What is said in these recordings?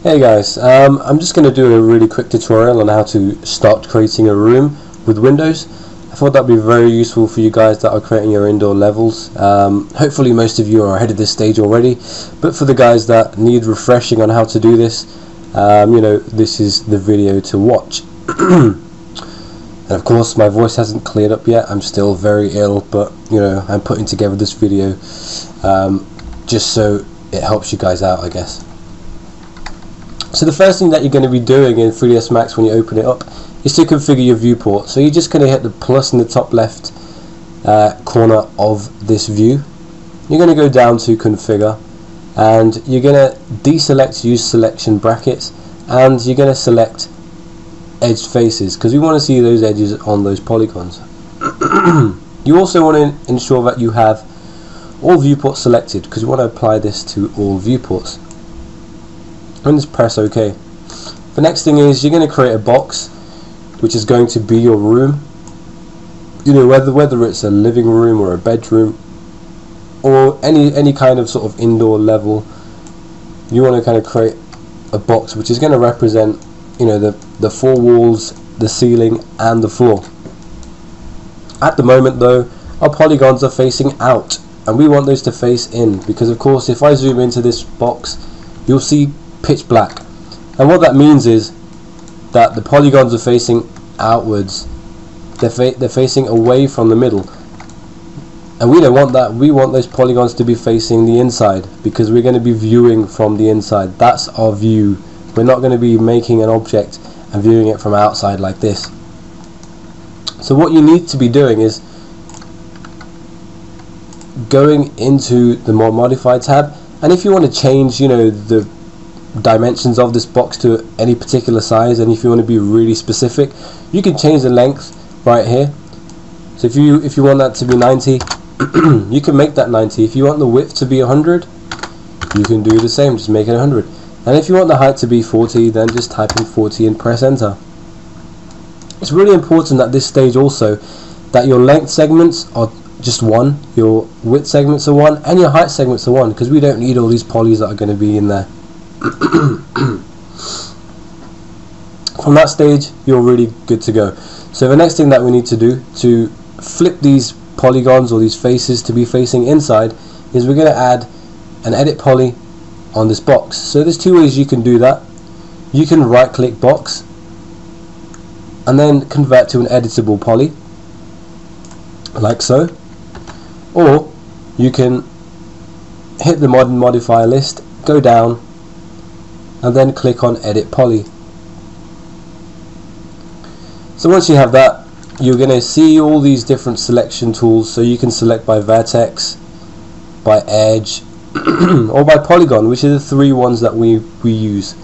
Hey guys, I'm just going to do a really quick tutorial on how to start creating a room with Windows. I thought that'd be very useful for you guys that are creating your indoor levels. Hopefully most of you are ahead of this stage already, but for the guys that need refreshing on how to do this, this is the video to watch. And of course my voice hasn't cleared up yet. I'm still very ill, but I'm putting together this video just so it helps you guys out, I guess. So the first thing that you're going to be doing in 3ds Max when you open it up is to configure your viewport. So you're just going to hit the plus in the top left corner of this view. You're going to go down to configure, and you're going to deselect use selection brackets, and you're going to select edge faces because we want to see those edges on those polygons. You also want to ensure that you have all viewports selected because you want to apply this to all viewports. And just press OK. The next thing is you're going to create a box which is going to be your room. Whether it's a living room or a bedroom or any kind of sort of indoor level, you want to kind of create a box which is going to represent the four walls, the ceiling and the floor. At the moment though, our polygons are facing out and we want those to face in, because of course if I zoom into this box you'll see pitch black, and what that means is that the polygons are facing outwards. They're facing away from the middle, and we don't want that. We want those polygons to be facing the inside because we're going to be viewing from the inside. That's our view. We're not going to be making an object and viewing it from outside like this. So what you need to be doing is going into the more modify tab, and if you want to change the dimensions of this box to any particular size, and if you want to be really specific, you can change the length right here. So if you want that to be 90, you can make that 90. If you want the width to be 100, you can do the same, just make it 100. And if you want the height to be 40, then just type in 40 and press enter. It's really important at this stage also that your length segments are just 1, your width segments are 1, and your height segments are 1, because we don't need all these polys that are going to be in there. From that stage you're really good to go. So the next thing that we need to do to flip these polygons or these faces to be facing inside is we're going to add an edit poly on this box. So there's two ways you can do that. You can right click box and then convert to an editable poly like so, or you can hit the modifier list, go down and then click on edit poly. So once you have that, you're going to see all these different selection tools. So you can select by vertex, by edge or by polygon, which are the three ones that we use.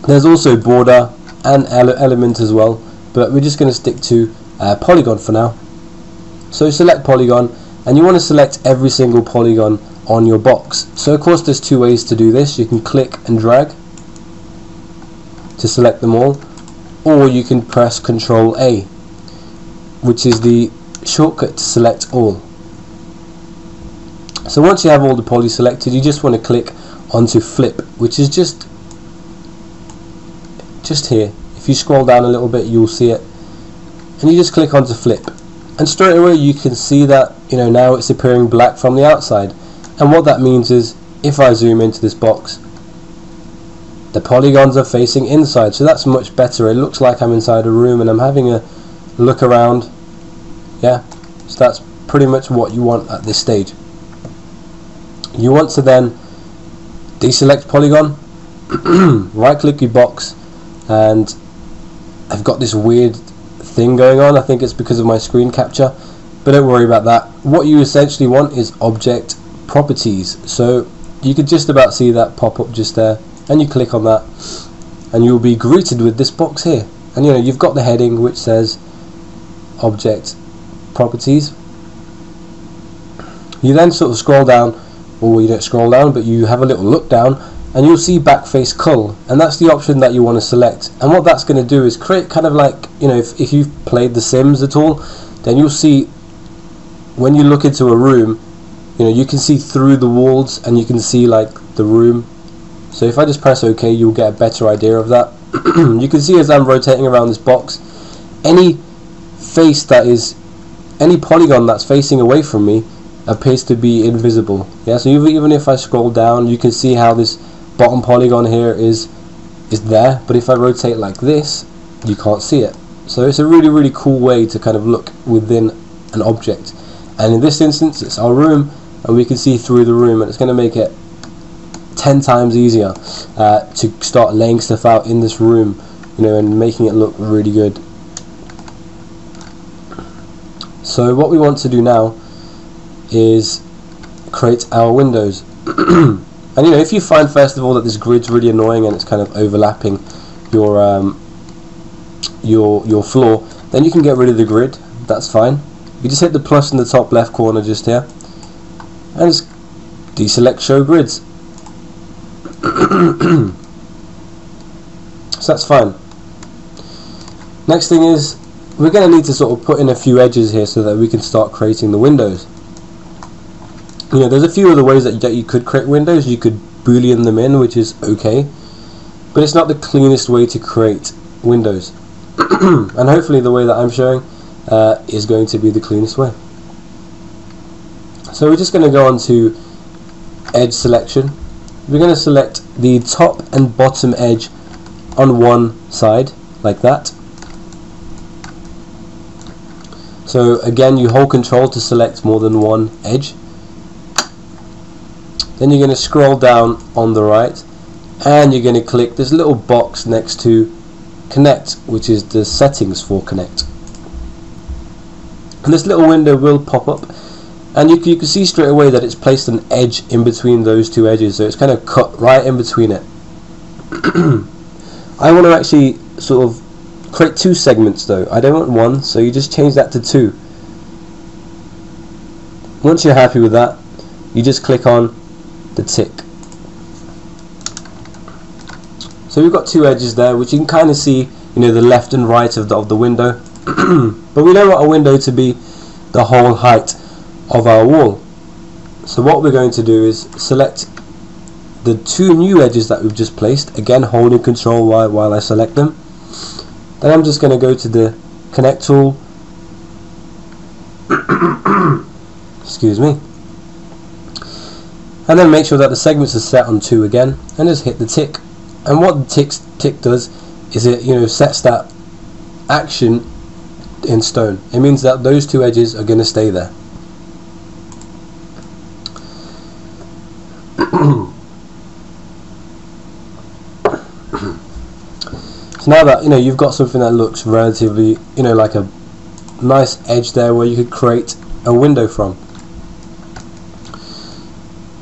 There's also border and element as well, but we're just going to stick to polygon for now. So select polygon, and you want to select every single polygon on your box. So of course there's two ways to do this. You can click and drag to select them all, or you can press Ctrl A, which is the shortcut to select all. So once you have all the polys selected, you just want to click onto flip, which is just here. If you scroll down a little bit you'll see it, and you just click onto flip, and straight away you can see that now it's appearing black from the outside. And what that means is if I zoom into this box, the polygons are facing inside, so that's much better. It looks like I'm inside a room and I'm having a look around. Yeah, so that's pretty much what you want at this stage. You want to then deselect polygon, right click your box, and I've got this weird thing going on. I think it's because of my screen capture, but don't worry about that. What you essentially want is object properties. So you could just about see that pop up just there, and you click on that and you'll be greeted with this box here, and you've got the heading which says object properties. You then sort of scroll down, or you don't scroll down but you have a little look down, and you'll see backface cull, and that's the option that you want to select. And what that's going to do is create kind of like, if you've played The Sims at all, then you'll see when you look into a room, you can see through the walls and you can see like the room So if I just press OK, you'll get a better idea of that. You can see as I'm rotating around this box, any face that is, any polygon that's facing away from me appears to be invisible. Yeah, so even if I scroll down, you can see how this bottom polygon here is there, but if I rotate like this, you can't see it. So it's a really cool way to kind of look within an object. And in this instance, it's our room, and we can see through the room, and it's going to make it 10 times easier to start laying stuff out in this room, you know, and making it look really good. So what we want to do now is create our windows. And you know, if you find first of all that this grid's really annoying and it's kind of overlapping your floor, then you can get rid of the grid. That's fine. You just hit the plus in the top left corner just here and just deselect show grids. So that's fine. Next thing is, we're going to need to sort of put in a few edges here so that we can start creating the windows. You know, there's a few other ways that you could create windows. You could boolean them in, which is okay, but it's not the cleanest way to create windows. And hopefully the way that I'm showing is going to be the cleanest way. So we're just going to go on to edge selection. We're going to select the top and bottom edge on one side, like that. So again, you hold control to select more than one edge. Then you're going to scroll down on the right, and you're going to click this little box next to connect, which is the settings for connect. And this little window will pop up, and you can see straight away that it's placed an edge in between those two edges, so it's kind of cut right in between it. I want to actually sort of create two segments though. I don't want one, so you just change that to 2. Once you're happy with that, you just click on the tick. So we've got 2 edges there, which you can kind of see, you know, the left and right of the window. But we don't want a window to be the whole height of our wall. So what we're going to do is select the 2 new edges that we've just placed, again holding control while I select them. Then I'm just going to go to the connect tool, excuse me, and then make sure that the segments are set on 2 again, and just hit the tick. And what the tick does is it, you know, sets that action in stone. It means that those 2 edges are going to stay there. So now that, you know, you've got something that looks relatively, you know, like a nice edge there where you could create a window from.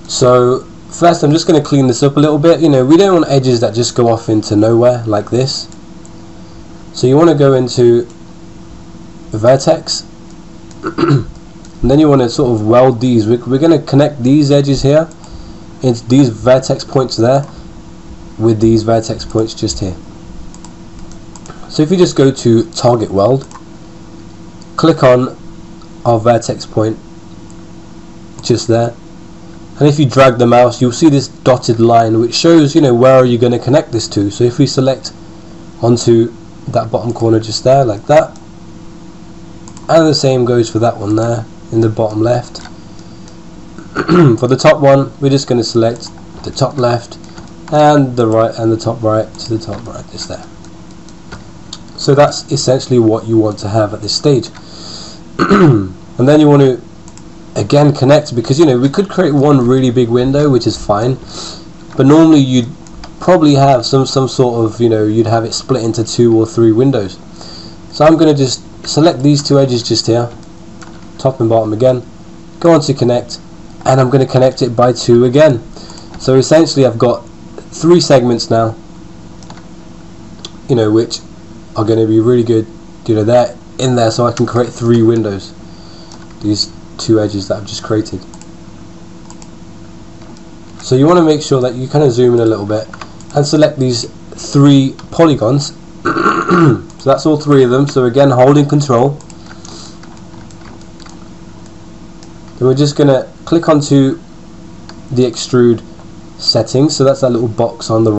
So first I'm just going to clean this up a little bit. You know, we don't want edges that just go off into nowhere like this. So you want to go into vertex and then you want to sort of weld these. We're going to connect these edges here into these vertex points there with these vertex points just here. So if you just go to target weld, click on our vertex point just there, and if you drag the mouse, you'll see this dotted line which shows, you know, where are you going to connect this to. So if we select onto that bottom corner just there, like that, and the same goes for that one there in the bottom left. For the top one, we're just going to select the top left and the right and the top right to the top right, just there. So that's essentially what you want to have at this stage. And then you want to again connect, because, you know, we could create one really big window, which is fine, but normally you'd probably have some sort of, you know, you'd have it split into 2 or 3 windows. So I'm going to just select these 2 edges just here, top and bottom again, go on to connect, and I'm going to connect it by 2 again. So essentially I've got 3 segments now, you know, which are going to be really good, you know, they're in there, so I can create 3 windows, these 2 edges that I've just created. So you want to make sure that you kind of zoom in a little bit and select these 3 polygons. So that's all 3 of them. So again, holding control, then we're just going to click onto the extrude settings. So that's that little box on the